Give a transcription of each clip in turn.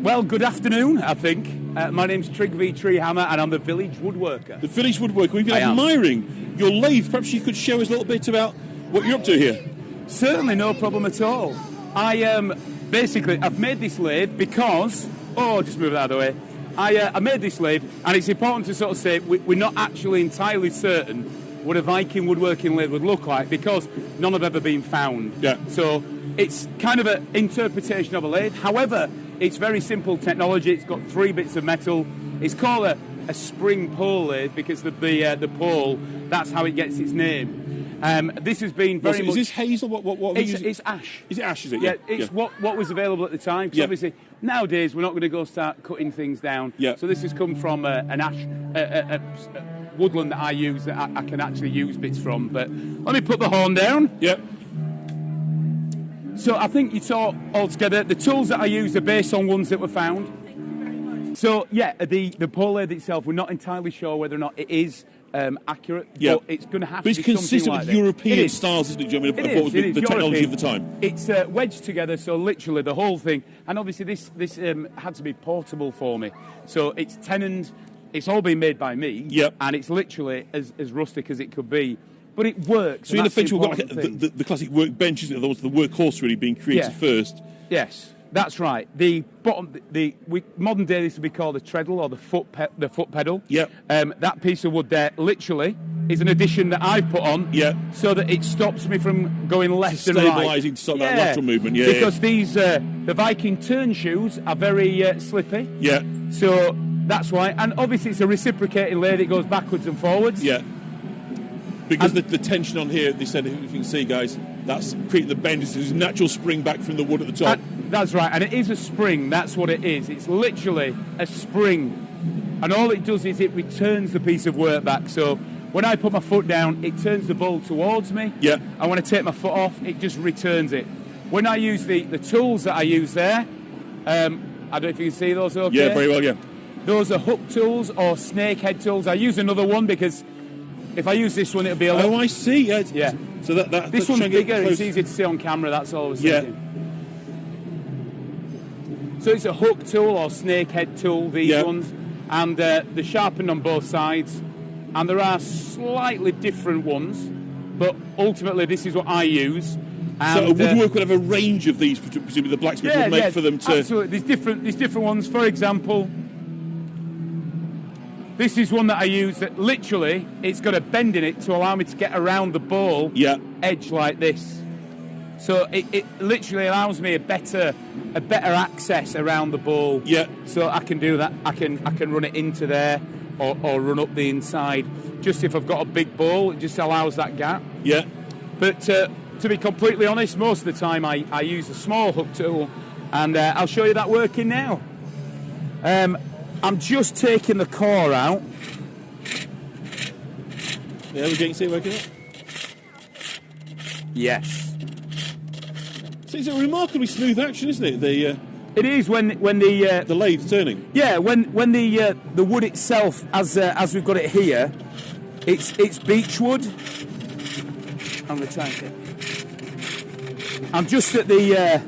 Well, good afternoon, I think. My name's Trygve Treehammer, and I'm the village woodworker. The village woodworker. We've been admiring your lathe. Perhaps you could show us a little bit about what you're up to here. Certainly, no problem at all. Basically, I've made this lathe because... Oh, just move that out of the way. I made this lathe, and it's important to sort of say we're not actually entirely certain what a Viking woodworking lathe would look like because none have ever been found. Yeah. So it's kind of an interpretation of a lathe. However, it's very simple technology. It's got 3 bits of metal. It's called a spring pole lathe because the pole, that's how it gets its name. This has been very much... Is this hazel? What it's ash. Is it ash, is it? Yeah, it's what was available at the time. Because obviously, nowadays, we're not going to go start cutting things down. Yeah. So this has come from an ash... a woodland that I use that I can actually use bits from. But let me put the horn down. Yep. So I think you saw altogether the tools that I use are based on ones that were found. So yeah, the pole lathe itself, we're not entirely sure whether or not it is accurate. Yeah. But it's going to have but to be something consistent like with European it styles, isn't it? Do you know what I mean? It What was is, the technology European. of the time? It's wedged together, so literally the whole thing. And obviously this had to be portable for me. So it's tenoned. It's all been made by me. Yep. And it's literally as rustic as it could be. But it works. So in effect, we've got like the classic workbench, isn't it? That was the workhorse really being created first. Yes, that's right. The bottom, modern day this would be called a treadle or the foot pedal. Yep. That piece of wood there, literally, is an addition that I put on. Yeah. So that it stops me from going left and right. Stabilising to stop that lateral movement. Yeah. Because these the Viking turn shoes are very slippy. Yeah. So that's why, and obviously it's a reciprocating lathe. It goes backwards and forwards. Yeah. Because the tension on here, they said, if you can see, guys, that's creating the bend. It's a natural spring back from the wood at the top. That's right, and it is a spring. That's what it is. It's literally a spring. And all it does is it returns the piece of work back. So when I put my foot down, it turns the bowl towards me. Yeah. And when I take my foot off, it just returns it. When I use the tools that I use there, I don't know if you can see those okay. Yeah, very well, yeah. Those are hook tools or snake head tools. I use another one because if I use this one, it'll be a little... Oh, I see. Yeah. So this one's bigger. It's easier to see on camera. That's all I was thinking. So it's a hook tool or snake head tool, these ones. And they're sharpened on both sides. And there are slightly different ones. But ultimately, this is what I use. And, so a woodworker would have a range of these, presumably the blacksmith would make for them to... Absolutely. There's different ones. For example... This is one that I use that literally it's got a bend in it to allow me to get around the bowl edge like this. So it literally allows me a better access around the bowl. Yeah. So I can do that. I can run it into there or run up the inside. Just if I've got a big bowl, it just allows that gap. Yeah. But to be completely honest, most of the time I use a small hook tool, and I'll show you that working now. I'm just taking the core out. Yeah, we can see it working out. Yes. So it's a remarkably smooth action, isn't it? It is when the lathe turning. Yeah, when the wood itself, as we've got it here, it's beech wood. I'm going to try and get. I'm just at the.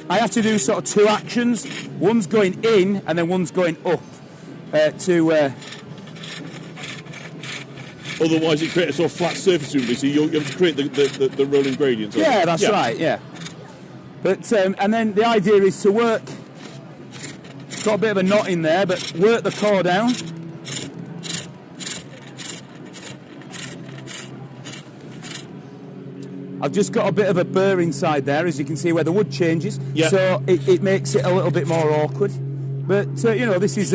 I have to do sort of 2 actions. One's going in and then one's going up to... Otherwise it creates a sort of flat surface, so you have to create the rolling gradient. Yeah, that's right, yeah. But and then the idea is to work... Got a bit of a knot in there, but work the core down. I've just got a bit of a burr inside there, as you can see, where the wood changes. Yeah. So it makes it a little bit more awkward. But this is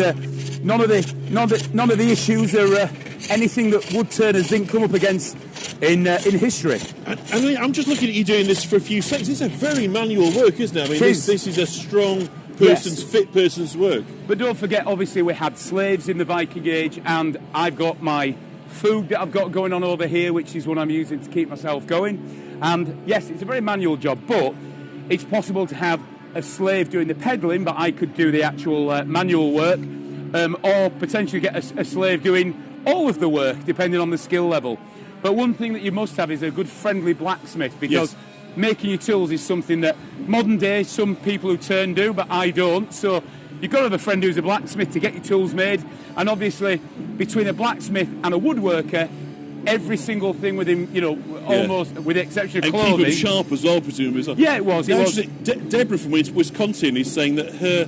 none of the issues are anything that wood turners didn't come up against in history. And I'm just looking at you doing this for a few seconds. It's a very manual work, isn't it? I mean, this is a strong fit person's work. But don't forget, obviously, we had slaves in the Viking Age, and I've got my food that I've got going on over here, which is what I'm using to keep myself going. And yes, it's a very manual job, but it's possible to have a slave doing the peddling, but I could do the actual manual work, or potentially get a slave doing all of the work, depending on the skill level. But one thing that you must have is a good friendly blacksmith, because making your tools is something that modern day some people who turn do, but I don't. So you've got to have a friend who's a blacksmith to get your tools made. And obviously, between a blacksmith and a woodworker, every single thing within, almost with the exception of clothing. And keep it sharp as well, presumably. Yeah, it was. Deborah from Wisconsin is saying that her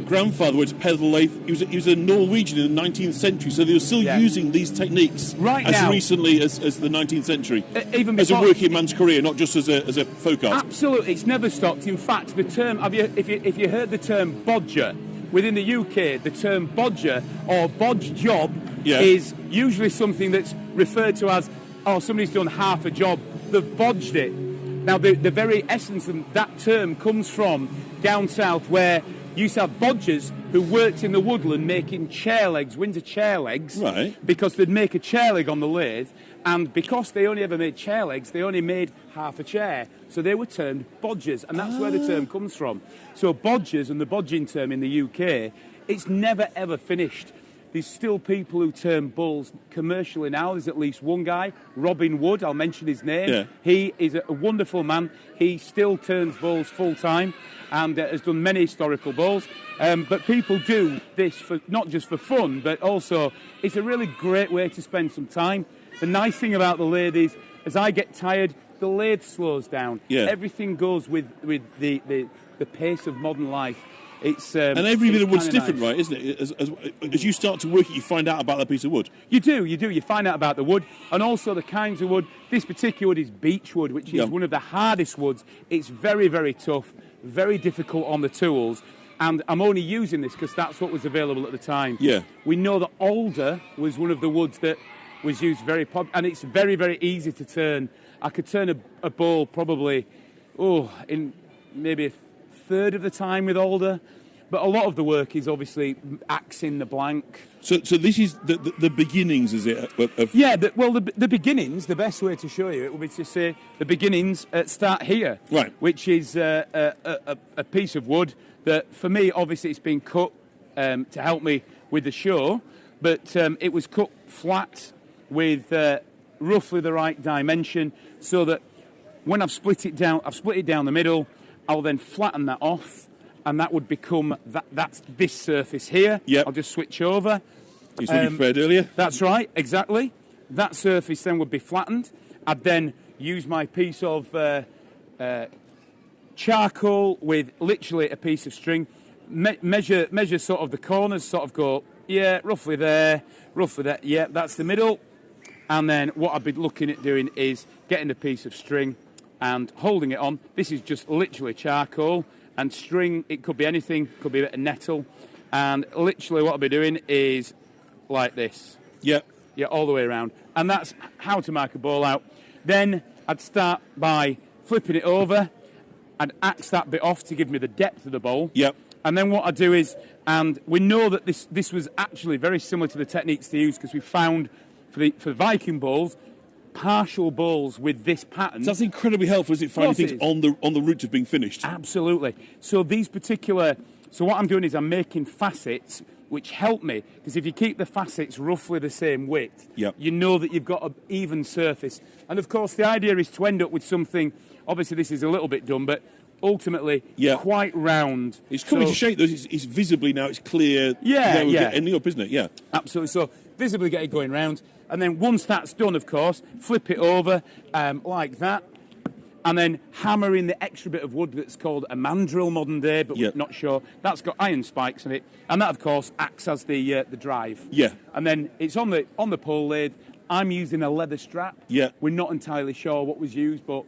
grandfather was pedal lathe. He was a Norwegian in the 19th century, so they were still using these techniques recently as the 19th century. Even as a working man's career, not just as a folk art. Absolutely, it's never stopped. In fact, the term, if you heard the term bodger, within the UK, the term bodger or bodge job is usually something that's referred to as, somebody's done half a job, they've bodged it. Now, the very essence of that term comes from down south, where you used to have bodgers who worked in the woodland making chair legs, winter chair legs, because they'd make a chair leg on the lathe, and because they only ever made chair legs, they only made half a chair, so they were termed bodgers, and that's where the term comes from. So bodgers and the bodging term in the UK, it's never ever finished. There's still people who turn bulls commercially now. There's at least one guy, Robin Wood, I'll mention his name. Yeah. He is a wonderful man. He still turns bulls full time and has done many historical bulls. But people do this for not just for fun, but also it's a really great way to spend some time. The nice thing about the lathe is, as I get tired, the lathe slows down. Yeah. Everything goes with the pace of modern life. And every bit of wood's different, right, isn't it? As you start to work it, you find out about that piece of wood. You do. You find out about the wood, and also the kinds of wood. This particular wood is beech wood, which is one of the hardest woods. It's very, very tough, very difficult on the tools, and I'm only using this because that's what was available at the time. Yeah. We know that alder was one of the woods that was used very and it's very, very easy to turn. I could turn a bowl probably, in maybe a third of the time with alder, but a lot of the work is obviously axing the blank. So this is the beginnings, is it? The beginnings. The best way to show you it would be to say the beginnings start here, right? Which is a piece of wood that, for me, obviously, it's been cut to help me with the show, but it was cut flat with roughly the right dimension, so that when I've split it down the middle. I'll then flatten that off, and that would become that's this surface here. Yep. I'll just switch over. It's what you prepared earlier. That's right, exactly. That surface then would be flattened. I'd then use my piece of charcoal with literally a piece of string, measure sort of the corners, sort of go, roughly there, that's the middle. And then what I'd be looking at doing is getting a piece of string and holding it on. This is just literally charcoal and string. It could be anything, could be a bit of nettle. And literally what I'll be doing is like this. Yeah, all the way around. And that's how to mark a ball out. Then I'd start by flipping it over and axe that bit off to give me the depth of the bowl. Yep. And then what I do is, and we know that this was actually very similar to the techniques to use, because we found for Viking bowls, partial bowls with this pattern. So that's incredibly helpful, is it, finding things on the route of being finished? Absolutely. So what I'm doing is I'm making facets which help me, because if you keep the facets roughly the same width, you know that you've got an even surface. And of course the idea is to end up with something, obviously this is a little bit done, but ultimately quite round. It's coming to shape though, it's visibly now, it's clear ending up, isn't it? Yeah. Absolutely. So visibly get it going round. And then once that's done, of course, flip it over like that, and then hammer in the extra bit of wood that's called a mandrel modern day, but we're not sure. That's got iron spikes in it, and that, of course, acts as the drive. Yeah. And then it's on the pole lathe. I'm using a leather strap. Yeah. We're not entirely sure what was used, but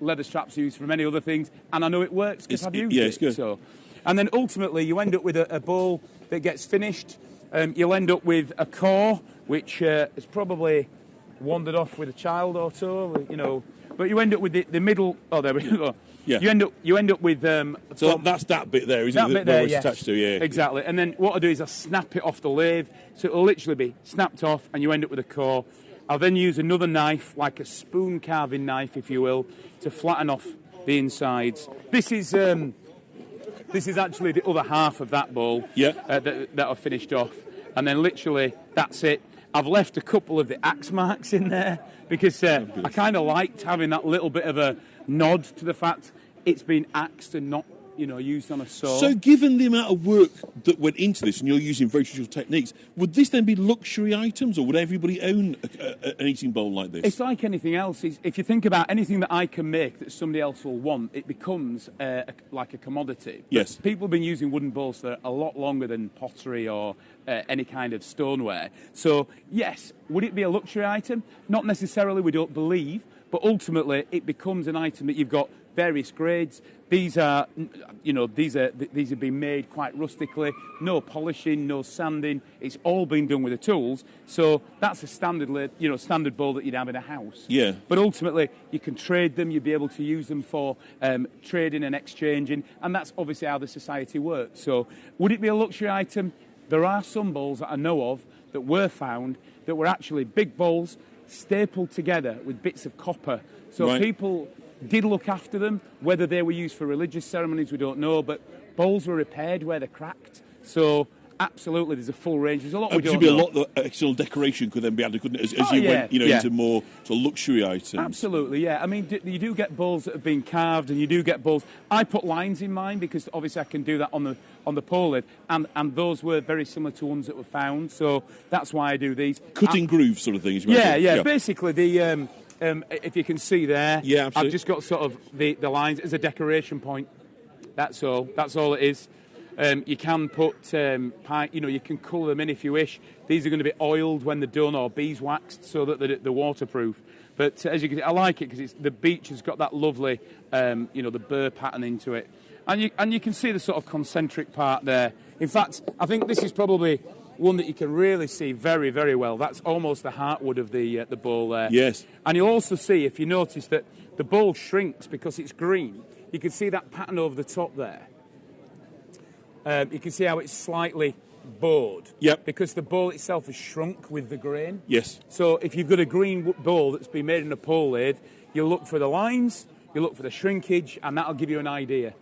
leather straps used for many other things, and I know it works because I've used it. It's good. So, and then ultimately you end up with a bowl that gets finished. You'll end up with a core, which has probably wandered off with a child or two, But you end up with the middle. Oh, there we go. Yeah. You end up with. So that's that bit there, isn't it? That bit there, it's attached to, Exactly. And then what I do is I snap it off the lathe, so it'll literally be snapped off, and you end up with a core. I'll then use another knife, like a spoon carving knife, if you will, to flatten off the insides. This is actually the other half of that bowl. Yeah. That I've finished off, and then literally that's it. I've left a couple of the axe marks in there because I kind of liked having that little bit of a nod to the fact it's been axed and not, used on a saw. So given the amount of work that went into this, and you're using very traditional techniques, would this then be luxury items, or would everybody own an eating bowl like this? It's like anything else. If you think about anything that I can make that somebody else will want, it becomes like a commodity. Yes. But people have been using wooden bowls for a lot longer than pottery or any kind of stoneware. So, yes, would it be a luxury item? Not necessarily, we don't believe, but ultimately it becomes an item that you've got various grades. These are, these have been made quite rustically. No polishing, no sanding. It's all been done with the tools. So that's a standard bowl that you'd have in a house. Yeah. But ultimately, you can trade them. You'll be able to use them for trading and exchanging, and that's obviously how the society works. So, would it be a luxury item? There are some bowls that I know of that were found that were actually big bowls stapled together with bits of copper. So people did look after them. Whether they were used for religious ceremonies, we don't know, but bowls were repaired where they're cracked. So absolutely, there's a full range. There's a lot we don't know. A lot of external decoration could then be added, couldn't it, as you went into more sort of luxury items? Absolutely, yeah. I mean, you do get bowls that have been carved, and you do get bowls. I put lines in mine because obviously I can do that on the pole lid, and those were very similar to ones that were found. So that's why I do these. Cutting grooves sort of thing, as you mentioned. Yeah. Basically, the if you can see there, I've just got sort of the lines as a decoration point. That's all. That's all it is. You can put, you can colour them in if you wish. These are going to be oiled when they're done or beeswaxed so that they're waterproof. But as you can see, I like it because the beech has got that lovely, the burr pattern into it. And you can see the sort of concentric part there. In fact, I think this is probably one that you can really see very, very well. That's almost the heartwood of the bowl there. Yes. And you'll also see, if you notice, that the bowl shrinks because it's green. You can see that pattern over the top there. You can see how it's slightly bowed. Yep. Because the bowl itself has shrunk with the grain. Yes. So if you've got a green bowl that's been made in a pole lathe, you look for the lines, you look for the shrinkage, and that'll give you an idea.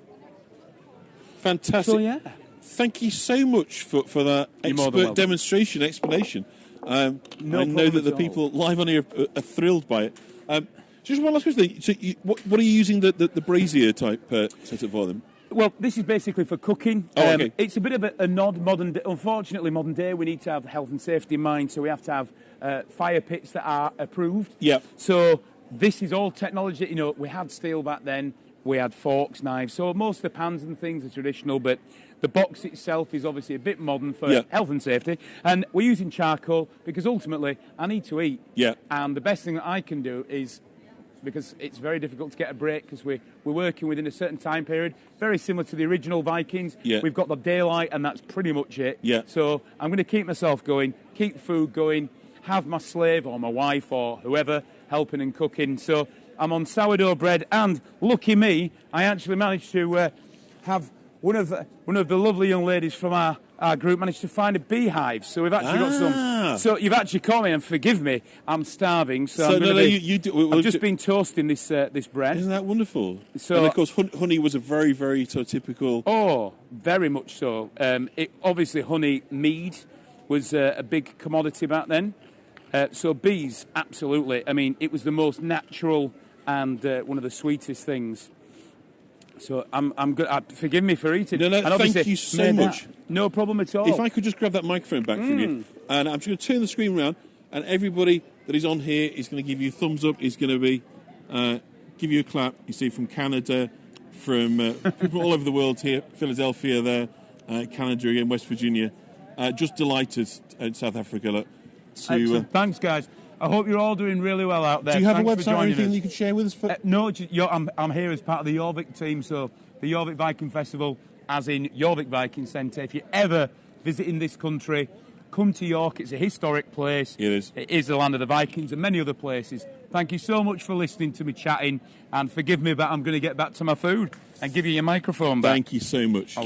Fantastic. So, yeah. Thank you so much for that expert demonstration, explanation. I know that the people live on here are thrilled by it. Just one last question. So what are you using the brazier type setup for them? Well, this is basically for cooking. Okay. It's a bit of a nod modern day. Unfortunately, modern day, we need to have health and safety in mind, so we have to have fire pits that are approved. Yeah. So this is all technology. We had steel back then. We had forks, knives. So most of the pans and things are traditional, but the box itself is obviously a bit modern for health and safety. And we're using charcoal because ultimately I need to eat. Yeah. And the best thing that I can do is, because it's very difficult to get a break because we're working within a certain time period, very similar to the original Vikings. Yeah. We've got the daylight and that's pretty much it. Yeah. So I'm going to keep myself going, keep food going, have my slave or my wife or whoever helping and cooking. So I'm on sourdough bread, and lucky me, I actually managed to have one of the lovely young ladies from our group managed to find a beehive. So we've actually got some. So you've actually caught me, and forgive me, I'm starving. So I've just been toasting this bread. Isn't that wonderful? So, and of course, honey was a very, very sort of typical. Oh, very much so. Obviously, honey mead was a big commodity back then. So bees, absolutely. I mean, it was the most natural and one of the sweetest things. So I'm good. Forgive me for eating. No, thank you so much. No problem at all. If I could just grab that microphone back from you, and I'm just going to turn the screen around, and everybody that is on here is going to give you a thumbs up. Is going to be give you a clap. You see, from Canada, from people all over the world here, Philadelphia, there, Canada again, West Virginia. Just delighted in South Africa. Thanks, guys. I hope you're all doing really well out there. Do you have a website or anything that you can share with us? No, I'm here as part of the Jorvik team, so the Jorvik Viking Festival, as in Jorvik Viking Centre. If you're ever visiting this country, come to York. It's a historic place. It is. It is the land of the Vikings and many other places. Thank you so much for listening to me chatting, and forgive me, but I'm going to get back to my food and give you your microphone back. Thank you so much.